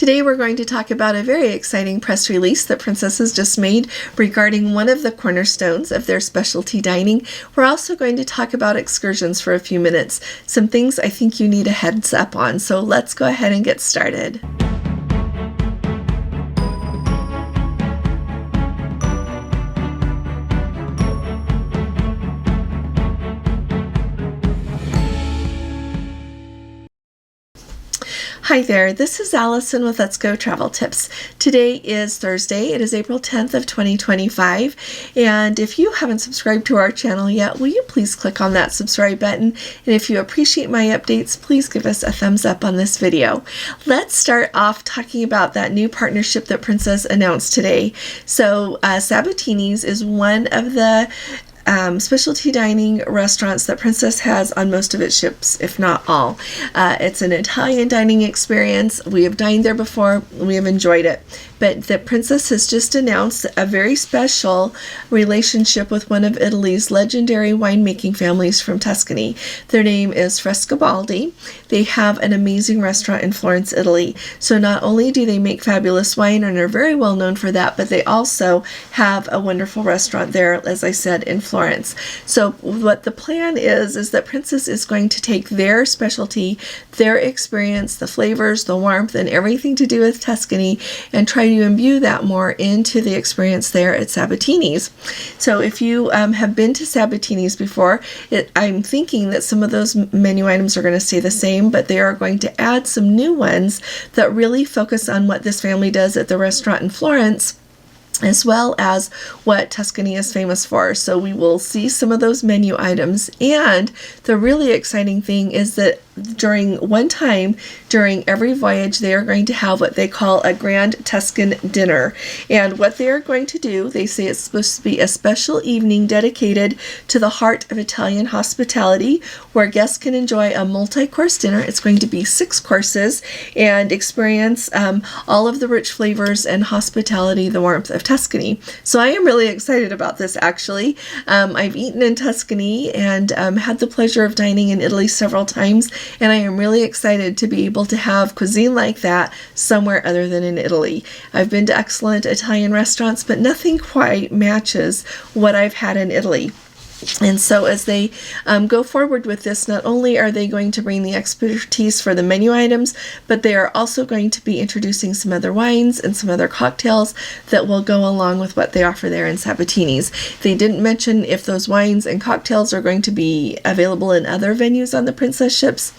Today we're going to talk about a very exciting press release that Princess has just made regarding one of the cornerstones of their specialty dining. We're also going to talk about excursions for a few minutes, some things I think you need a heads up on. So let's go ahead and get started. Hi there, this is Allison with Let's Go Travel Tips. Today is Thursday. It is April 10th of 2025, and if you haven't subscribed to our channel yet, will you please click on that subscribe button, and if you appreciate my updates, please give us a thumbs up on this video. Let's start off talking about that new partnership that Princess announced today. So Sabatini's is one of the specialty dining restaurants that Princess has on most of its ships, if not all. It's an Italian dining experience. We have dined there before. We have enjoyed it. But the Princess has just announced a very special relationship with one of Italy's legendary winemaking families from Tuscany. Their name is Frescobaldi. They have an amazing restaurant in Florence, Italy. So not only do they make fabulous wine and are very well known for that, but they also have a wonderful restaurant there, as I said, in Florence. So what the plan is that Princess is going to take their specialty, their experience, the flavors, the warmth, and everything to do with Tuscany, and try to imbue that more into the experience there at Sabatini's. So if you have been to Sabatini's before, I'm thinking that some of those menu items are going to stay the same, but they are going to add some new ones that really focus on what this family does at the restaurant in Florence, as well as what Tuscany is famous for. So we will see some of those menu items, and the really exciting thing is that during every voyage, they are going to have what they call a grand Tuscan dinner. And what they are going to do, they say it's supposed to be a special evening dedicated to the heart of Italian hospitality, where guests can enjoy a multi-course dinner. It's going to be 6 courses and experience all of the rich flavors and hospitality, the warmth of Tuscany. So I am really excited about this, actually. I've eaten in Tuscany and had the pleasure of dining in Italy several times, and I am really excited to be able to have cuisine like that somewhere other than in Italy. I've been to excellent Italian restaurants, but nothing quite matches what I've had in Italy. And so as they go forward with this, not only are they going to bring the expertise for the menu items, but they are also going to be introducing some other wines and some other cocktails that will go along with what they offer there in Sabatini's. They didn't mention if those wines and cocktails are going to be available in other venues on the Princess ships,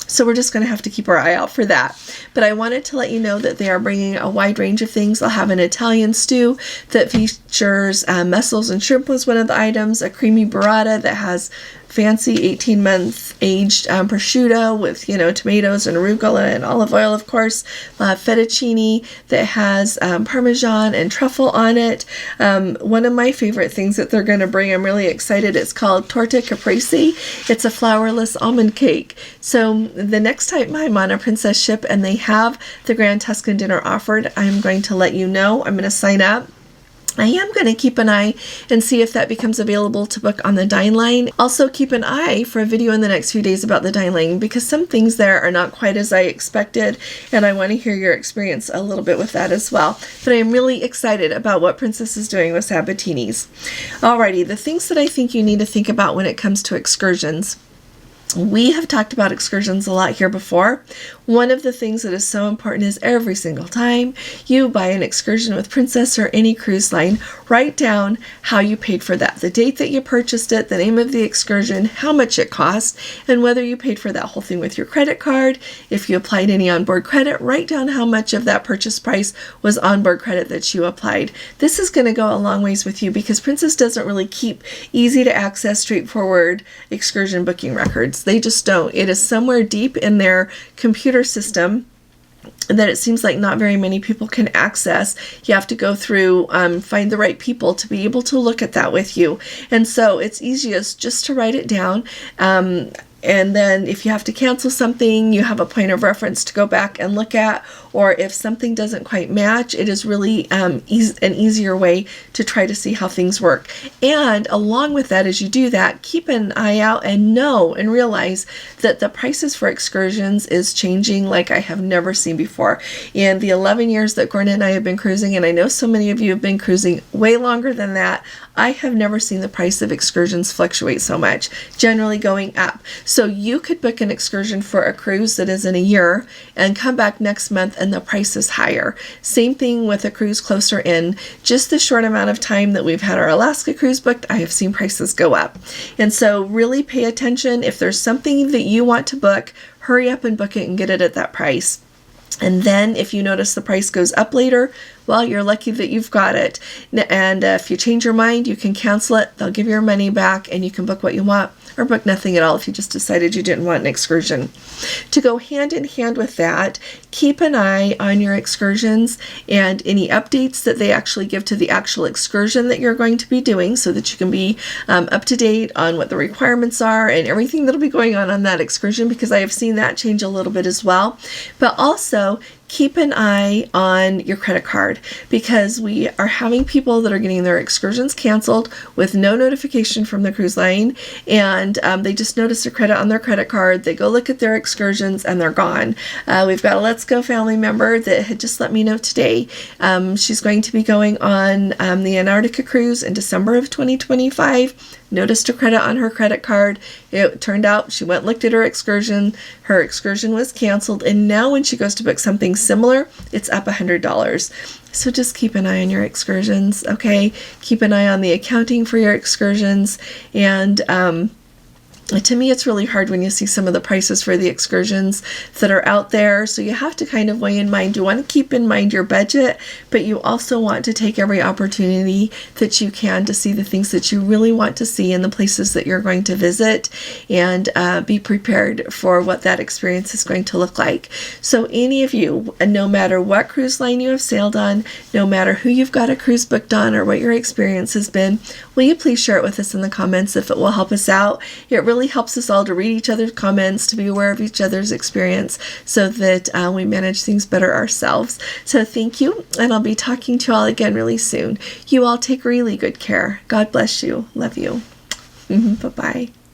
so we're just going to have to keep our eye out for that. But I wanted to let you know that they are bringing a wide range of things. They'll have an Italian stew that features mussels and shrimp was one of the items, a creamy burrata that has fancy 18-month aged prosciutto with, tomatoes and arugula and olive oil, of course. Fettuccine that has Parmesan and truffle on it. One of my favorite things that they're going to bring, I'm really excited, it's called torta caprese. It's a flourless almond cake. So the next time I'm on a Princess ship and they have the Grand Tuscan dinner offered, I'm going to let you know. I'm going to sign up. I am going to keep an eye and see if that becomes available to book on the Dine Line. Also keep an eye for a video in the next few days about the Dine Line, because some things there are not quite as I expected, and I want to hear your experience a little bit with that as well. But I am really excited about what Princess is doing with Sabatini's. Alrighty, the things that I think you need to think about when it comes to excursions. We have talked about excursions a lot here before. One of the things that is so important is every single time you buy an excursion with Princess or any cruise line, write down how you paid for that, the date that you purchased it, the name of the excursion, how much it cost, and whether you paid for that whole thing with your credit card. If you applied any onboard credit, write down how much of that purchase price was onboard credit that you applied. This is going to go a long ways with you, because Princess doesn't really keep easy to access, straightforward excursion booking records. They just don't. It is somewhere deep in their computer system that it seems like not very many people can access. You have to go through, find the right people to be able to look at that with you. And so it's easiest just to write it down. and then if you have to cancel something, you have a point of reference to go back and look at, or if something doesn't quite match, it is really an easier way to try to see how things work. And along with that, as you do that, keep an eye out and know and realize that the prices for excursions is changing like I have never seen before. In the 11 years that Gordon and I have been cruising, and I know so many of you have been cruising way longer than that, I have never seen the price of excursions fluctuate so much, generally going up. So you could book an excursion for a cruise that is in a year and come back next month and the price is higher. Same thing with a cruise closer in. Just the short amount of time that we've had our Alaska cruise booked, I have seen prices go up. And so really pay attention. If there's something that you want to book, hurry up and book it and get it at that price. And then if you notice the price goes up later, well, you're lucky that you've got it. And if you change your mind, you can cancel it. They'll give you your money back and you can book what you want, or book nothing at all if you just decided you didn't want an excursion. To go hand in hand with that, keep an eye on your excursions and any updates that they actually give to the actual excursion that you're going to be doing, so that you can be up to date on what the requirements are and everything that'll be going on that excursion, because I have seen that change a little bit as well. But also, keep an eye on your credit card, because we are having people that are getting their excursions canceled with no notification from the cruise line, and they just notice a credit on their credit card. They go look at their excursions and they're gone. We've got a Let's Go family member that had just let me know today. She's going to be going on the Antarctica cruise in December of 2025. Noticed a credit on her credit card. It turned out she went and looked at her excursion was canceled, and now when she goes to book something similar, it's up $100. So just keep an eye on your excursions, okay? Keep an eye on the accounting for your excursions. And to me, it's really hard when you see some of the prices for the excursions that are out there. So you have to kind of weigh in mind, you want to keep in mind your budget, but you also want to take every opportunity that you can to see the things that you really want to see in the places that you're going to visit, and be prepared for what that experience is going to look like. So any of you, no matter what cruise line you have sailed on, no matter who you've got a cruise booked on or what your experience has been, will you please share it with us in the comments if it will help us out? It really helps us all to read each other's comments, to be aware of each other's experience, so that we manage things better ourselves. So thank you, and I'll be talking to you all again really soon. You all take really good care. God bless you. Love you. Bye-bye.